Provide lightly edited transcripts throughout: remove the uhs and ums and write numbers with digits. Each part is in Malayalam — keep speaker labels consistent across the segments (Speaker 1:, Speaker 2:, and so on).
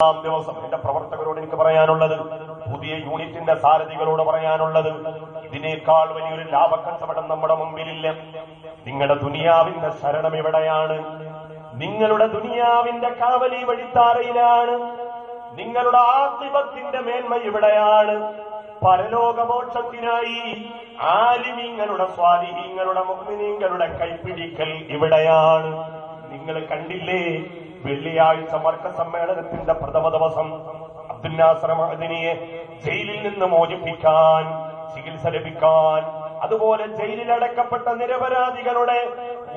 Speaker 1: ദിവസം എന്റെ പ്രവർത്തകരോട് എനിക്ക് പറയാനുള്ളത്, പുതിയ യൂണിറ്റിന്റെ സാരഥികളോട് പറയാനുള്ളത്, ഇതിനേക്കാൾ വലിയൊരു ലാഭക്കച്ചവടം നമ്മുടെ മുമ്പിലില്ല. നിങ്ങളുടെ ദുനിയാവിന്റെ ശരണം എവിടെയാണ്? നിങ്ങളുടെ ദുനിയാവിന്റെ കാവലി വഴിത്താരയിലാണ്. നിങ്ങളുടെ ആഖിബത്തിന്റെ മേന്മ ഇവിടെയാണ്. പരലോകമോക്ഷത്തിനായി ആലിമീങ്ങളുടെ സ്വാലിഹീങ്ങളുടെ മുഅ്മിനീങ്ങളുടെ കൈപ്പിടിക്കൽ ഇവിടെയാണ്. നിങ്ങൾ കണ്ടില്ലേ, വെള്ളിയാഴ്ച മർക്ക സമ്മേളനത്തിന്റെ പ്രഥമ ദിവസം അബ്ദുൽ നാസർ മഅ്ദനിയെ ജയിലിൽ നിന്ന് മോചിപ്പിക്കാൻ, ചികിത്സ ലഭിക്കാൻ, അതുപോലെ ജയിലിലടക്കപ്പെട്ട നിരപരാധികളുടെ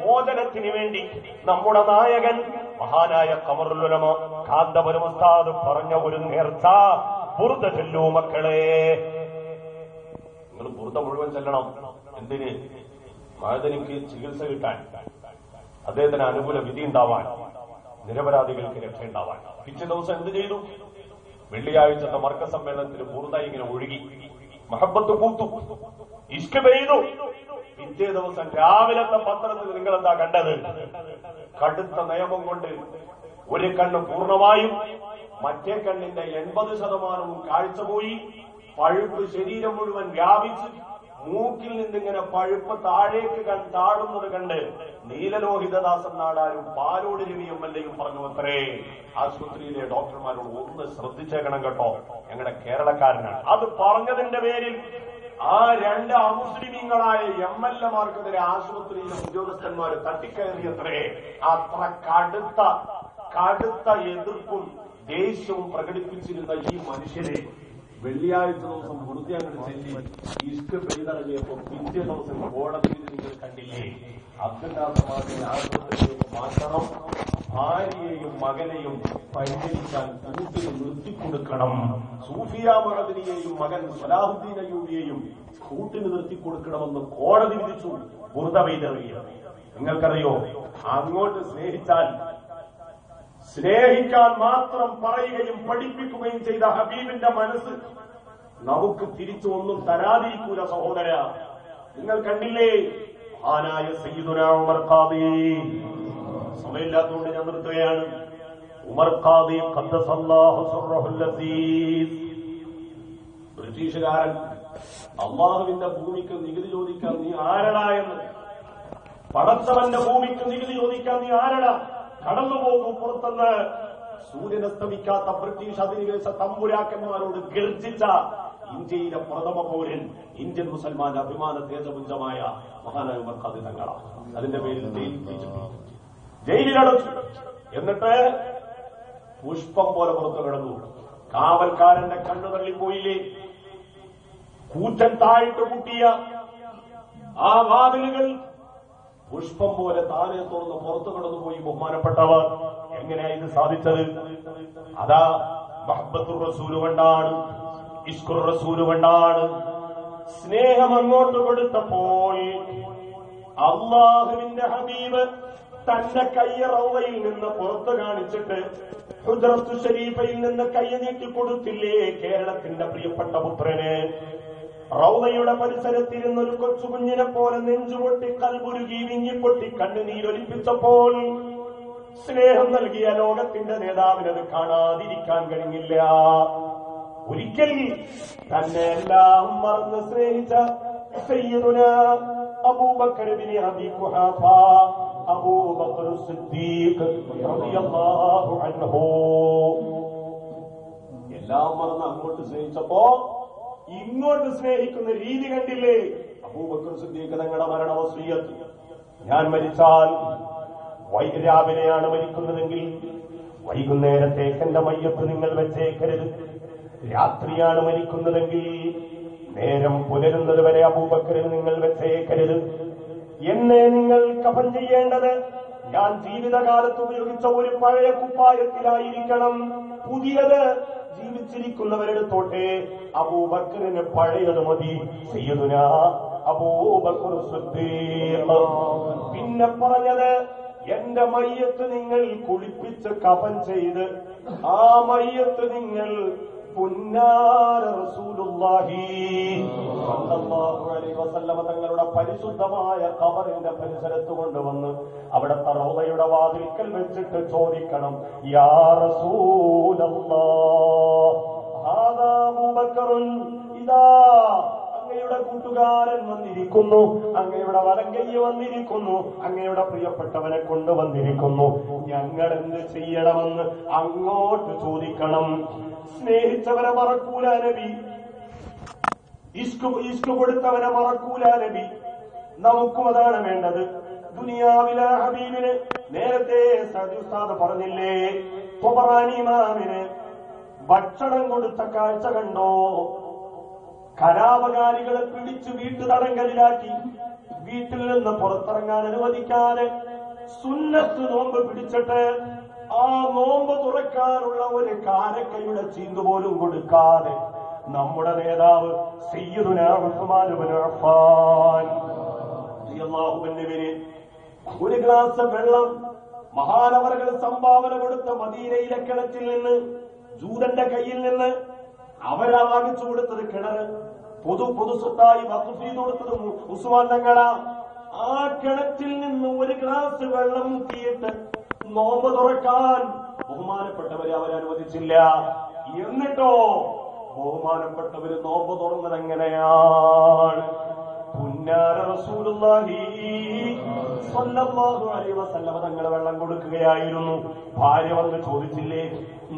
Speaker 1: മോചനത്തിന് വേണ്ടി നമ്മുടെ നായകൻ മഹാനായ ഖമറുൽ ഉലമ കാന്തപുരം ഉസ്താദ് പറഞ്ഞ ഒരു നേർച്ച, ബുർദ ചൊല്ലൂ മക്കളെ. നിങ്ങൾ ബുർദ മുഴുവൻ ചെല്ലണം. എന്തിന്? മഅ്ദനിക്ക് ചികിത്സ കിട്ടാൻ, അദ്ദേഹത്തിന് അനുകൂല വിധി ഉണ്ടാവാൻ, നിരപരാധികൾക്ക് രക്ഷയുണ്ടാവാൻ. പിറ്റേ ദിവസം എന്ത് ചെയ്തു? വെള്ളിയാഴ്ചത്തെ മർക്ക സമ്മേളനത്തിൽ ബുർദ ഇങ്ങനെ ഒഴുകി, മഹബത്ത് പൂത്തു, ഇഷ്ക് പെയ്തു. പിറ്റേ ദിവസം രാവിലത്തെ പത്രത്തിൽ നിങ്ങൾ എന്താ കണ്ടത്? കടുത്ത നിയമം കൊണ്ട് ഒരു കണ്ണ് പൂർണ്ണമായും, മറ്റേ കണ്ണിന്റെ 80% കാഴ്ച പോയി, പഴുപ്പ് ശരീരം മുഴുവൻ വ്യാപിച്ച്, മൂക്കിൽ നിന്നിങ്ങനെ പഴുപ്പ് താഴേക്ക് താഴുന്നത് കണ്ട് നീലലോഹിതദാസൻ നാടാരും പാലോട് രവി എംഎൽഎയും പറഞ്ഞു അത്രേ, ആശുപത്രിയിലെ ഡോക്ടർമാരോട് ഒന്ന് ശ്രദ്ധിച്ചേക്കണം കേട്ടോ, ഞങ്ങളുടെ കേരളക്കാരനാണ്. അത് പറഞ്ഞതിന്റെ പേരിൽ ആ 2 അമുസ്ലിമീങ്ങളായ എംഎൽഎമാർക്കെതിരെ ആശുപത്രിയിലെ ഉദ്യോഗസ്ഥന്മാർ തട്ടിക്കയറിയത്രേ. അത്ര കടുത്ത എതിർപ്പും ദേഷ്യവും പ്രകടിപ്പിച്ചിരുന്ന ഈ മനുഷ്യരെ വെള്ളിയാഴ്ച ദിവസം വെറുതെ അങ്ങോട്ട് ചെല്ലി ഇഷ്ക പെയ്തിറങ്ങിയപ്പോ പിറ്റേ ദിവസം കോടതിയിൽ നിങ്ങൾ കണ്ടില്ലേ, അബ്ദുൽ നാസർ മഅ്ദനിയെ ആശുപത്രിയിലേക്ക് മാറ്റണം, ഭാര്യയെയും മകനെയും പരിചരിക്കാൻ കൂട്ടിൽ നിർത്തിക്കൊടുക്കണം, സൂഫിയ മഅ്ദനിയെയും മകൻ സലാഹുദ്ദീൻ അയ്യൂബിയെയും കൂട്ടിന് നിർത്തിക്കൊടുക്കണമെന്ന് കോടതി വിധിച്ചു. ബുർദ പെയ്തിറങ്ങിയത് നിങ്ങൾക്കറിയോ? അങ്ങോട്ട് സ്നേഹിക്കാൻ മാത്രം പറയുകയും പഠിപ്പിക്കുകയും ചെയ്ത ഹബീബിന്റെ മനസ്സ് നമുക്ക് തിരിച്ചു ഒന്നും തരാതിരിക്കൂല സഹോദര. നിങ്ങൾ കണ്ടില്ലേ, മഹാനായ സയ്യിദുനാ ഉമർ ഖാദി, സമയമില്ലാത്തതുകൊണ്ട് ഞാൻ നിർത്തുകയാണ്. ഉമർ ഖാദി ഖദ്ദസല്ലാഹു സിർറഹുൽ അസീസ്, ബ്രിട്ടീഷുകാരൻ അള്ളാഹുവിന്റെ ഭൂമിക്ക് നികുതി ചോദിക്കാൻ നീ ആരടാ എന്ന്, പടച്ചവന്റെ ഭൂമിക്ക് നികുതി ചോദിക്കാൻ നീ ആരടാ, കടന്നുപോകൂ പുറത്തുനിന്ന്, സൂര്യനസ്തമിക്കാത്ത ബ്രിട്ടീഷ് അധിനിവേശ തമ്പുരാക്കന്മാരോട് ഗർജിച്ച ഇന്ത്യയിലെ പ്രഥമ പൗരൻ, ഇന്ത്യൻ മുസൽമാന്റെ അഭിമാന തേജപുഞ്ചമായ മഹാനായ ഉമർ ഖാദി തങ്ങളാണ്. അതിന്റെ പേരിൽ ജയിലിലടച്ചു. എന്നിട്ട് പുഷ്പം പോലെ പുറത്തു കിടന്നു. കാവൽക്കാരന്റെ കണ്ണു തള്ളിപ്പോയില്ലേ, കൂറ്റൻ താഴിട്ട് കൂട്ടിയ ആ വാതിലുകൾ പുഷ്പം പോലെ താനെ തുറന്ന് പുറത്തു കടന്നുപോയി. ബഹുമാനപ്പെട്ടവർ, എങ്ങനെയാ ഇത് സാധിച്ചത്? അതാ മഹബ്ബത്തുർ റസൂല് കൊണ്ടാണ്, ഇഷ്കുർ റസൂല് കൊണ്ടാണ്. സ്നേഹം അങ്ങോട്ട് കൊടുത്തപ്പോൾ അല്ലാഹുവിന്റെ ഹബീബ് തന്റെ കയ്യ റൗളയിൽ നിന്ന് പുറത്തു കാണിച്ചിട്ട് ഹുജ്റത്തു ശരീഫയിൽ നിന്ന് കയ്യ നീട്ടി കൊടുത്തില്ലേ കേരളത്തിന്റെ പ്രിയപ്പെട്ട പുത്രന്? റൗളയുടെ പരിസരത്തിരുന്നൊരു കൊച്ചുകുഞ്ഞിനെ പോലെ നെഞ്ചുപൊട്ടി കൽബുരുകി വിങ്ങിപ്പൊട്ടി കണ്ണുനീരൊലിപ്പിച്ചപ്പോൾ സ്നേഹം നൽകിയ ലോകത്തിന്റെ നേതാവിനത് കാണാതിരിക്കാൻ കഴിഞ്ഞില്ല. ഒരിക്കൽ തന്നെ എല്ലാം മറന്ന് സ്നേഹിച്ച സയ്യിദുനാ അബൂബക്കർ ഇബ്നു അബീ ഖുഹാഫ, അബൂബക്കർ സിദ്ദീഖ് റളിയല്ലാഹു അൻഹു, എല്ലാം മറന്ന് അങ്ങോട്ട് സ്നേഹിച്ചപ്പോ ഇങ്ങോട്ട് സ്നേഹിക്കുന്ന രീതി കണ്ടില്ലേ? അബൂബക്കർ സിദ്ദീഖ് തങ്ങളുടെ മരണ വസിയ്യത്ത്, ഞാൻ മരിച്ചാൽ രാവിലെയാണ് മരിക്കുന്നതെങ്കിൽ വൈകുന്നേരത്തേക്ക് എന്റെ മയ്യത്ത് നിങ്ങൾ വെച്ചേക്കരുത്, രാത്രിയാണ് മരിക്കുന്നതെങ്കിൽ നേരം പുലരുന്നത് വരെ അബൂബക്കറിന് നിങ്ങൾ വെച്ചേക്കരുത്, എന്നെ നിങ്ങൾ കഫൻ ചെയ്യേണ്ടത് ഞാൻ ജീവിതകാലത്ത് ഉപയോഗിച്ച ഒരു പഴയ കുപ്പായത്തിലായിരിക്കണം, പുതിയത് ജീവിച്ചിരിക്കുന്നവരെടുത്തോട്ടെ, അബൂബക്കറിന് പഴയത് മതി. സയ്യിദുനാ അബൂബക്കർ സിദ്ദീഖ്. പിന്നെ പറഞ്ഞത്, എന്റെ മയ്യത്ത് നിങ്ങൾ കുളിപ്പിച്ച് കഫൻ ചെയ്ത് ആ മയ്യത്ത് നിങ്ങൾ പുന്നാര റസൂലുള്ളാഹി സ്വല്ലല്ലാഹു അലൈഹി വസല്ലമ തങ്ങളുടെ പരിശുദ്ധമായ ഖബറിന്റെ പരിസരത്ത് കൊണ്ടുവന്ന് അവിടുത്തെ റൗളയുടെ വാതിൽക്കൽ വെച്ചിട്ട് ചോദിക്കണം, യാ റസൂലല്ലാഹ് ഹാദാ അബൂബക്കറുൻ, ഇദാ അങ്ങയുടെ കൂട്ടുകാരൻ വന്നിരിക്കുന്നു, അങ്ങയുടെ വലങ്കയ്യ വന്നിരിക്കുന്നു, അങ്ങയുടെ പ്രിയപ്പെട്ടവനെ കൊണ്ടുവന്നിരിക്കുന്നു, ഞങ്ങൾ എന്ത് ചെയ്യണമെന്ന് അങ്ങോട്ട് ചോദിക്കണം. സ്നേഹിച്ചവരെ മറക്കൂല നബി, ഇഷ്ക് കൊടുത്തവരെ മറക്കൂല നബി. നമുക്കും അതാണ് വേണ്ടത്. ദുനിയാവിലെ ഹബീബിന് നേരത്തെ സഅദി ഉസ്താദ് പറഞ്ഞില്ലേ, ത്വബറാനി ഇമാമിന് ഭക്ഷണം കൊടുത്ത കാഴ്ച കണ്ടോ? കലാപകാരികളെ പിടിച്ചു വീട്ടുതടങ്കലിലാക്കി വീട്ടിൽ നിന്ന് പുറത്തിറങ്ങാൻ അനുവദിക്കാതെ സുന്നത്ത് നോമ്പ് പിടിച്ചിട്ട് ആ നോമ്പ് തുറക്കാനുള്ള ഒരു കാരക്കയുടെ ചീന്തുപോലും കൊടുക്കാതെ നമ്മുടെ നേതാവ് സയ്യിദുനാ ഉസ്മാൻ ഇബ്നു അഫ്ഫാൻ റളിയല്ലാഹു അൻഹുവിന് ഒരു ഗ്ലാസ് വെള്ളം മഹാനവറുകൾ സംഭാവന കൊടുത്ത മദീനയിലെ കിണറ്റിൽ നിന്ന്, ജൂതന്റെ കയ്യിൽ നിന്ന് അവരാ വാങ്ങിച്ചു കൊടുത്തത് കിണറ്, പൊതുസ്വത്തായി വഖഫ് ചെയ്ത് കൊടുത്തത് ഉസ്മാൻ തങ്ങളാ. ആ കിണറ്റിൽ നിന്ന് ഒരു ഗ്ലാസ് വെള്ളം മുക്കിയിട്ട് നോമ്പ് തുറക്കാൻ ബഹുമാനപ്പെട്ടവരെ അവരനുവദിച്ചില്ല. എന്നിട്ടോ ബഹുമാനപ്പെട്ടവര് നോമ്പ് തുറന്നത് എങ്ങനെയാണ്? പുന്നാര റസൂലുള്ളാഹി സ്വല്ലല്ലാഹു അലൈഹി വസല്ലമ തങ്ങൾ വെള്ളം കൊടുക്കുകയായിരുന്നു. ഭാര്യ വന്ന് ചോദിച്ചില്ലേ,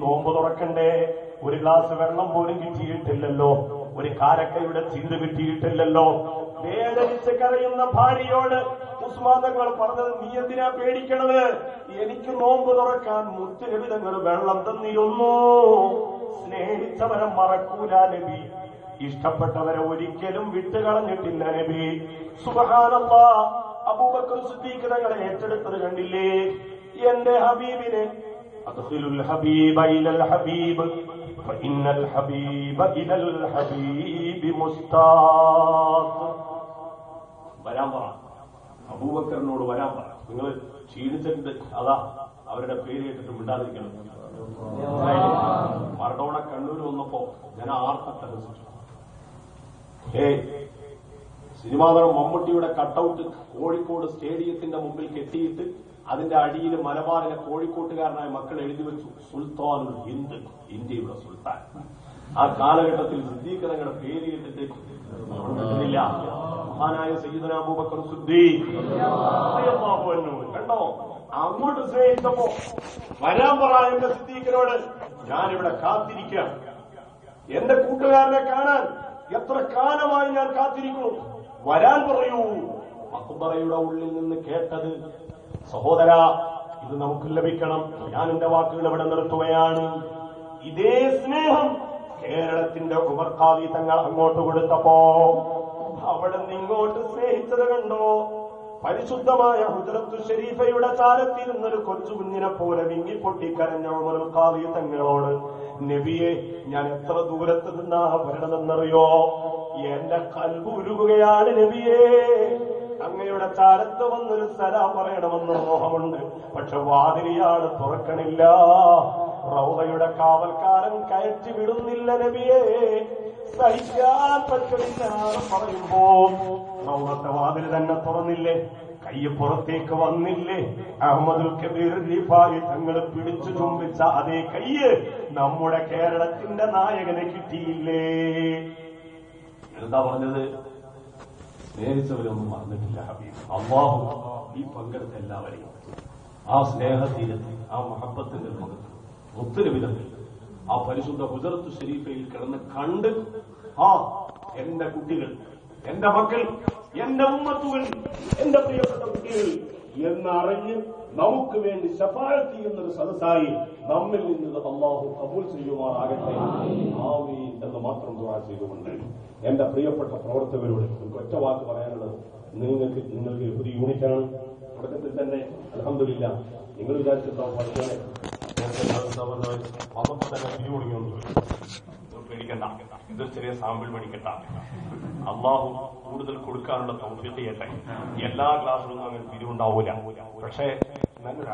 Speaker 1: നോമ്പ് തുറക്കണ്ടേ? ഒരു ഗ്ലാസ് വെള്ളം പോലും കിട്ടിയിട്ടില്ലല്ലോ, ഒരു കാരക്കയുടെ ചീന്ത് കിട്ടിയിട്ടില്ലല്ലോ. വേദനിച്ച് കരയുന്ന ഭാര്യയോട് ഉസ്മാൻ തങ്ങൾ പറഞ്ഞത്, നീ എന്തിനാ പേടിക്കണത്? എനിക്ക് നോമ്പ് തുറക്കാൻ മുത്തുനബി തങ്ങൾ വെള്ളം തന്നിരുന്നു. സ്നേഹിച്ചവരെ മറക്കൂല നബി, ഇഷ്ടപ്പെട്ടവരെ ഒരിക്കലും വിട്ടുകളഞ്ഞിട്ടില്ല നബി. സുബ്ഹാനല്ലാഹ്, അബൂബക്കർ സിദ്ദീഖ് തങ്ങളെ ഏറ്റെടുത്തത് കണ്ടില്ലേ? എന്റെ ഹബീബിനെ അദ്ഖിലുൽ ഹബീബ ഇലൽ ഹബീബ് ഫഇന്നൽ ഹബീബ ഇലൽ ഹബീബി മുസ്താഖ്. വരാൻ പറ, അബൂബക്കറിനോട് വരാൻ പറ. നിങ്ങൾ ക്ഷീണിച്ചിട്ട് അതാ അവരുടെ പേര് കേട്ടിട്ട് വിടാതിരിക്കണം. മറഡോണ കണ്ണൂർ വന്നപ്പോ ഞാൻ ആർത്തട്ടഹസിച്ചു. സിനിമാ നടൻ മമ്മൂട്ടിയുടെ കട്ടൌട്ട് കോഴിക്കോട് സ്റ്റേഡിയത്തിന്റെ മുമ്പിൽ കെട്ടിയിട്ട് അതിന്റെ അടിയിൽ മലബാറിലെ കോഴിക്കോട്ടുകാരനായ മക്കൾ എഴുതി വെച്ചു, സുൽത്താനുൽ ഹിന്ദ്, ഇന്ത്യയുടെ സുൽത്താൻ. ആ കാലഘട്ടത്തിൽ സിദ്ദീഖ് തങ്ങളുടെ പേര് കേട്ടിട്ട് കിട്ടുന്നില്ല. മഹാനായ സയ്യിദുനാ അബൂബക്കർ സിദ്ദീഖ് റളിയല്ലാഹു അൻഹു കണ്ടോ, അങ്ങോട്ട് സ്നേഹിച്ചപ്പോ വരാൻ പറ എന്റെ സിദ്ദീഖിനോട്, ഞാനിവിടെ കാത്തിരിക്കാം. എന്റെ കൂട്ടുകാരനെ കാണാൻ എത്ര കാലമായി ഞാൻ കാത്തിരിക്കുന്നു, വരാൻ പറയൂ. മഖ്ബറയുടെ ഉള്ളിൽ നിന്ന് കേട്ടത്, സഹോദര ഇത് നമുക്ക് ലഭിക്കണം. ഞാൻ എന്റെ വാക്കുകൾ ഇവിടെ നിർത്തുകയാണ്. ഇതേ സ്നേഹം കേരളത്തിന്റെ ഉമർ ഖാദി തങ്ങൾ അങ്ങോട്ട് കൊടുത്തപ്പോ അവിടെ നിന്ന് ഇങ്ങോട്ട് സ്നേഹിച്ചത് കണ്ടോ? പരിശുദ്ധമായ ഹുജ്റത്തു ശരീഫയുടെ ചാരത്തിരുന്നൊരു കൊച്ചുകുഞ്ഞിനെ പോലെ വിങ്ങിപ്പൊട്ടിക്കരഞ്ഞ ഉമർ ഖാദി തങ്ങളോട്, നബിയെ ഞാൻ എത്ര ദൂരത്ത് നിന്നാ വരണമെന്നറിയോ? എന്റെ കൽബ് ഉരുകുകയാണ് നബിയേ. അങ്ങയുടെ ചാരത്ത് വന്നൊരു സലാം പറയണമെന്ന് മോഹമുണ്ട്, പക്ഷെ വാതിലിയാണ് തുറക്കണില്ല. റൗളയുടെ കാവൽക്കാരൻ കയറ്റി വിടുന്നില്ല നബിയേ. സഹിക്കാൻ പറ്റണില്ല പറയുമ്പോ റൗളത്തെ വാതിൽ തന്നെ തുറന്നില്ലേ, കൈ പുറത്തേക്ക് വന്നില്ലേ? അഹ്മദുൽ കബീർ റിഫായി തങ്ങൾ പിടിച്ചു ചുംബിച്ച അതേ കയ്യ് നമ്മുടെ കേരളത്തിന്റെ നായകനെ കിട്ടിയില്ലേ? എന്താ പറഞ്ഞത്? സ്നേഹിച്ചവരൊന്നും മറന്നിട്ടില്ല ഹബീബ്. അല്ലാഹു ഈ പങ്കെടുത്ത എല്ലാവരെയും ആ സ്നേഹത്തിന്, ആ മഹബത്തിന്റെ മുഖത്ത് ഒത്തിരി വിധത്തിൽ ആ പരിശുദ്ധ ഹുജ്റത്തു ശരീഫയിൽ കിടന്ന് കണ്ട്, ആ എന്റെ കുട്ടികൾ, എന്റെ മക്കൾ, എന്റെ ഉമ്മത്തുകൾ, എന്റെ പ്രിയപ്പെട്ട കുട്ടികൾ എന്നറിഞ്ഞ് നമുക്ക് വേണ്ടി ശഫാഅത്ത് ചെയ്യുന്നൊരു സദസ്സായി നമ്മിൽ നിന്ന് അല്ലാഹു കബൂൽ ചെയ്യുമാറാകട്ടെ. ആമീൻ എന്ന് മാത്രം ദുആ ചെയ്തുകൊണ്ട് എന്റെ പ്രിയപ്പെട്ട പ്രവർത്തകരോട് എനിക്ക് ഒറ്റ വാക്ക് പറയാനുള്ളത്, നിങ്ങൾക്ക് ഒരു യൂണിറ്റാണ്. തുടക്കത്തിൽ തന്നെ അൽഹംദുലില്ലാഹ് നിങ്ങൾ വിചാരിച്ചിട്ടുണ്ടാവും പഠിക്കാനെ വന്നപ്പോ തന്നെ പിരിമുടുങ്ങിയൊന്നും പേടിക്കണ്ട, ഇതൊരു ചെറിയ സാമ്പിൾ പഠിക്കട്ട. അള്ളാഹു കൂടുതൽ കൊടുക്കാനുള്ള തൗഫീഖ് ചെയ്യട്ടെ. എല്ലാ ക്ലാസ്സിലൊന്നും അങ്ങനെ പിരിവുണ്ടാവൂല, പക്ഷേ നല്ലൊരു